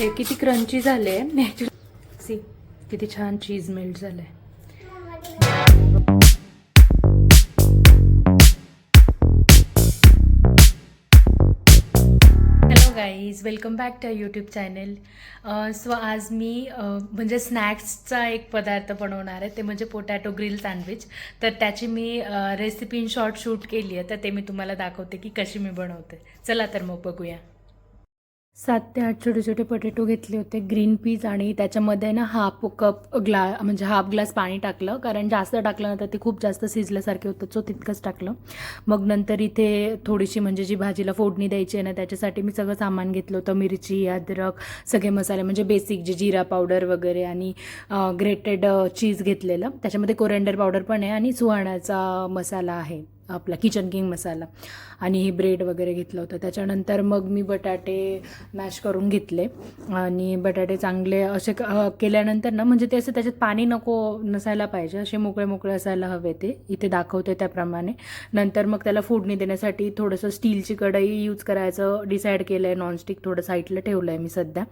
हे किती क्रंची झाले सी, किती छान चीज मेल्ट झालंय. Hello guys, welcome back to YouTube channel. So आज मी म्हणजे स्नॅक्सचा एक पदार्थ बनवणार आहे, ते म्हणजे पोटॅटो ग्रिल सँडविच. तर त्याची मी रेसिपी इन शॉर्ट शूट केली आहे, तर ते मी तुम्हाला दाखवते की कशी मी बनवते. चला तर मग बघूया. 7 ते 8 छोटे छोटे पोटॅटो घेतले होते, ग्रीन पीज, आणि त्याच्यामध्ये ना हाफ कप म्हणजे हाफ ग्लास पाणी टाकलं, कारण जास्त टाकलं ना तर ते खूप जास्त शिजल्यासारखे होतं, सो तितकंच टाकलं. मग नंतर इथे थोडीशी म्हणजे जी भाजीला फोडणी द्यायची आहे ना, त्याच्यासाठी मी सगळं सामान घेतलं होतं. मिरची, अद्रक, सगळे मसाले म्हणजे बेसिक जे जिरा पावडर वगैरे, आणि ग्रेटेड चीज घेतलेलं. त्याच्यामध्ये कोरिएंडर पावडर पण आहे, आणि सुहाणाचा मसाला आहे आपला, किचन किंग मसाला, आणि हे ब्रेड वगैरे घेतलं होतं. त्याच्यानंतर मग मी बटाटे मॅश करून घेतले, आणि बटाटे चांगले असे केल्यानंतर ना, म्हणजे ते असं त्याच्यात पाणी नसायला पाहिजे, असे मोकळे मोकळे असायला हवे, ते इथे दाखवते त्याप्रमाणे. नंतर मग त्याला फोडणी देण्यासाठी थोडंसं स्टीलची कढई यूज करायचं डिसाईड केलं आहे. नॉनस्टिक थोडं साईडला ठेवलं आहे मी सध्या.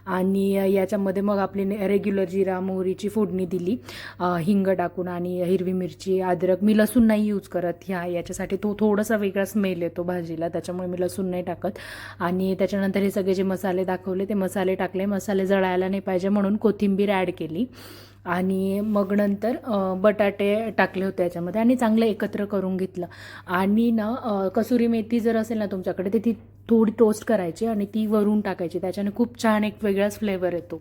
आणि याच्यामध्ये मग आपली रेग्युलर जिरा मोहरीची फोडणी दिली, हिंग टाकून, आणि हिरवी मिरची, अद्रक. मी लसूण नाही यूज करत याच्यासाठी, तो थोडासा वेगळा स्मेल येतो भाजीला, त्याच्यामुळे मी लसूण नाही टाकत. आणि त्याच्यानंतर हे सगळे जे मसाले दाखवले ते मसाले टाकले. मसाले जळायला नाही पाहिजे म्हणून कोथिंबीर ॲड केली, आणि मग नंतर बटाटे टाकले होते याच्यामध्ये, आणि चांगलं एकत्र करून घेतलं. आणि ना कसुरी मेथी जर असेल ना तुमच्याकडे, तर ती थोडी टोस्ट करायची आणि ती वरून टाकायची, त्याच्याने खूप छान एक वेगळाच फ्लेवर येतो.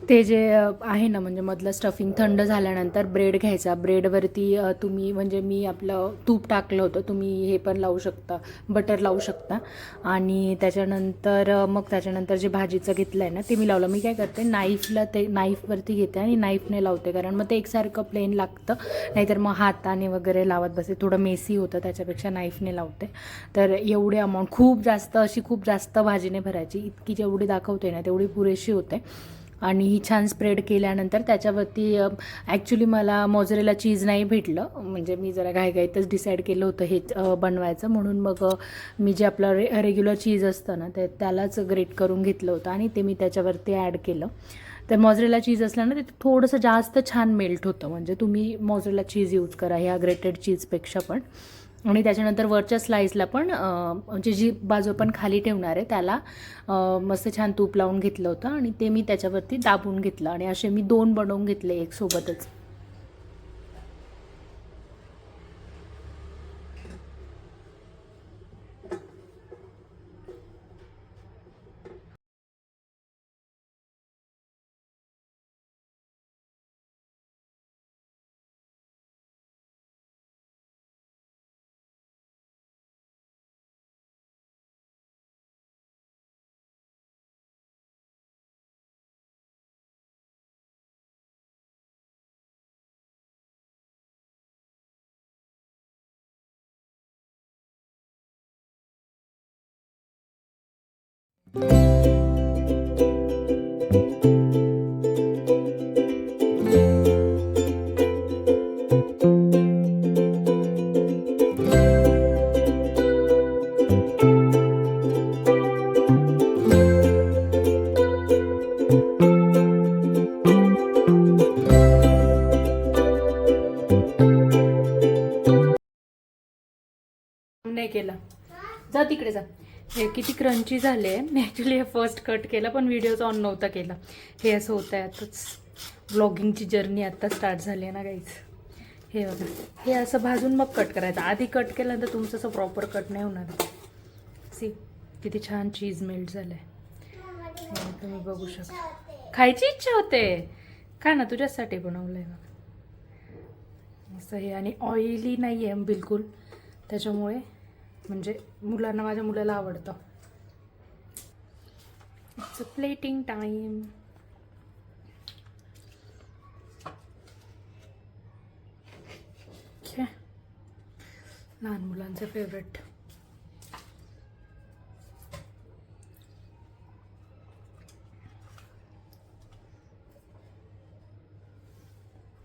ते जे आहे ना, म्हणजे मधलं स्टफिंग थंड झाल्यानंतर ब्रेड घ्यायचा. ब्रेडवरती तुम्ही म्हणजे मी आपलं तूप टाकलं होतं, तुम्ही हे पण लावू शकता, बटर लावू शकता. आणि त्याच्यानंतर जे भाजीचं घेतलं आहे ना, ते मी लावलं. मी काय करते, नाईफवरती घेते आणि नाईफने लावते, कारण मग ते एकसारखं प्लेन लागतं, नाहीतर मग हाताने वगैरे लावत बसते, थोडं मेसी होतं, त्याच्यापेक्षा नाईफने लावते. तर एवढे अमाऊंट खूप जास्त भाजीने भरायची, इतकी जेवढी दाखवते ना तेवढी पुरेशी होते. आणि ही छान स्प्रेड केल्यानंतर त्याच्यावरती ॲक्च्युली मला मोझरेला चीज नाही भेटलं, म्हणजे मी जरा घाईघाईतच डिसाईड केलं होतं हे बनवायचं, म्हणून मग मी जे आपलं रेग्युलर चीज असतं ना, त्यालाच ग्रेट करून घेतलं होतं, आणि ते मी त्याच्यावरती ॲड केलं. तर मोझरेला चीज असलं ना, ते थोडंसं जास्त छान मेल्ट होतं, म्हणजे तुम्ही मोझरेला चीज यूज करा ह्या ग्रेटेड चीजपेक्षा पण. आणि त्याच्यानंतर वरच्या स्लाईसला पण म्हणजे जी बाजू आपण खाली ठेवणार आहे त्याला मस्त छान तूप लावून घेतलं होतं, आणि ते मी त्याच्यावरती दाबून घेतलं, आणि असे मी 2 बनवून घेतले एक सोबतच. नाही केला, जा तिकडे जा. हे किती क्रंची झाले. मी ॲक्च्युली हे फर्स्ट कट केलं, पण व्हिडिओचा ऑन नव्हता केला. हे असं होतं आहे आताच. व्लॉगिंगची जर्नी आत्ता स्टार्ट झाली आहे ना गाईज. हे बघा, हे असं भाजून मग कट करायचं. आधी कट केल्यानंतर तुमचं असं प्रॉपर कट नाही होणार. सी किती छान चीज मेल्ट झालं आहे, तुम्ही बघू शकता. खायची इच्छा होते का ना, तुझ्यासाठी बनवलं आहे बघा असं हे. आणि ऑइली नाही आहे बिलकुल, त्याच्यामुळे म्हणजे मुलांना, माझ्या मुलाला आवडतं. It's a plating time. लहान मुलांचं फेवरेट.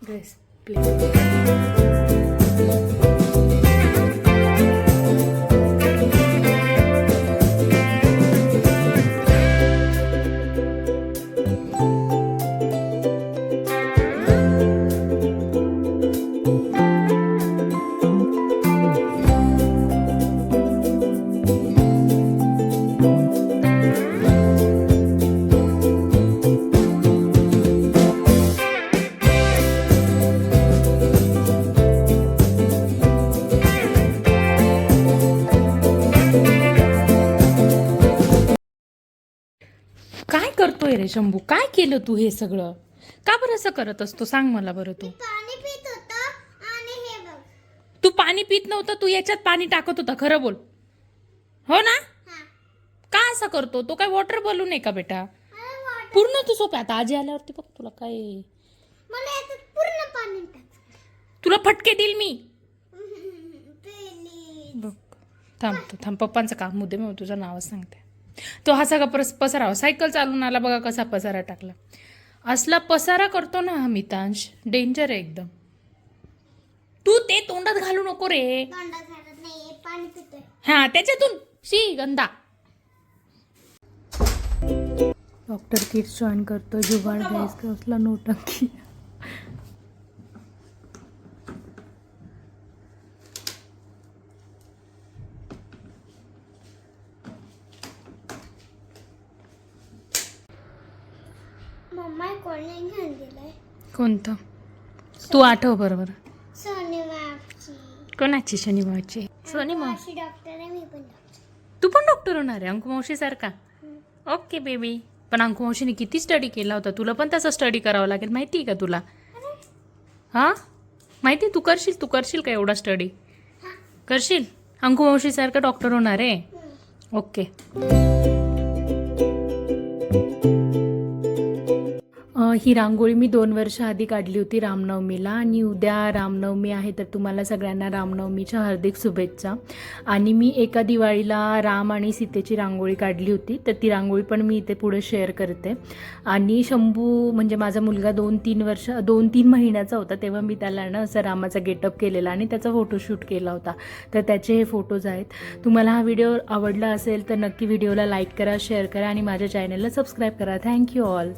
गॅस काय करतोय रे शंभू? काय केलं तू हे सगळं? का बरं असं करत असतो सांग मला बरं. तू पाणी पित होता आणि हे बघ. तू पाणी पित नव्हता, तू याच्यात पाणी टाकत होता. खरं बोल. हो ना? का असं करतो तो? काय वॉटर बलून आहे का बेटा? पूर्ण तू सोप. आता आजी आल्यावरती बघ तुला काय, मला याच्यात पूर्ण पाणी टाक. तुला फटके देईल मी. प्लीज. बघ थांब पप्पांचं काम मुद्दे मी तुझं नावच सांगते. तो हा सगळा पसारा, सायकल चालून आला बघा कसा पसारा टाकला. असला पसारा करतो ना हा मितांश, डेंजर आहे एकदम. तू ते तोंडात घालू नको रे. तोंडात घालत नाही, पाणी पितोय. हा त्याच्यातून शी गंदा. डॉक्टर किट्स जॉईन करतो. जुगाड गाईस कसला नोटंकी. मम्मा कोणी घेऊन दिलंय? कोणतं? तू आठव बरोबर. सोनी मावशी. कोणाची? शनी मावशी. सोनी मावशी डॉक्टर आहे, मी पण डॉक्टर. तू पण डॉक्टर होणार आहे अंकु मावशी सारखा? Okay baby. पण अंकु मावशीने किती स्टडी केला होता, तुला पण तसा स्टडी करावा लागेल माहिती आहे का तुला? हा माहिती? तू करशील का एवढा स्टडी? करशील? अंकु मावशी सारखं डॉक्टर होणार आहे. ओके. ही रांगोळी मी 2 वर्ष आधी काढली होती रामनवमीला. आणि उद्या रामनवमी आहे, तर तुम्हाला सगळ्यांना रामनवमीच्या हार्दिक शुभेच्छा. आणि मी एका दिवाळीला राम आणि सीतेची रांगोळी काढली होती, तर ती रांगोळी पण मी इथे पुढे शेअर करते. आणि शंभू म्हणजे माझा मुलगा 2-3 महिन्याचा होता, तेव्हा मी त्याला ना असं रामाचा गेटअप केलेला आणि त्याचा फोटोशूट केला होता. तर त्याचे हे फोटोज आहेत. तुम्हाला हा व्हिडिओ आवडला असेल तर नक्की व्हिडिओला लाईक करा, शेअर करा आणि माझ्या चॅनलला सबस्क्राईब करा. Thank you all.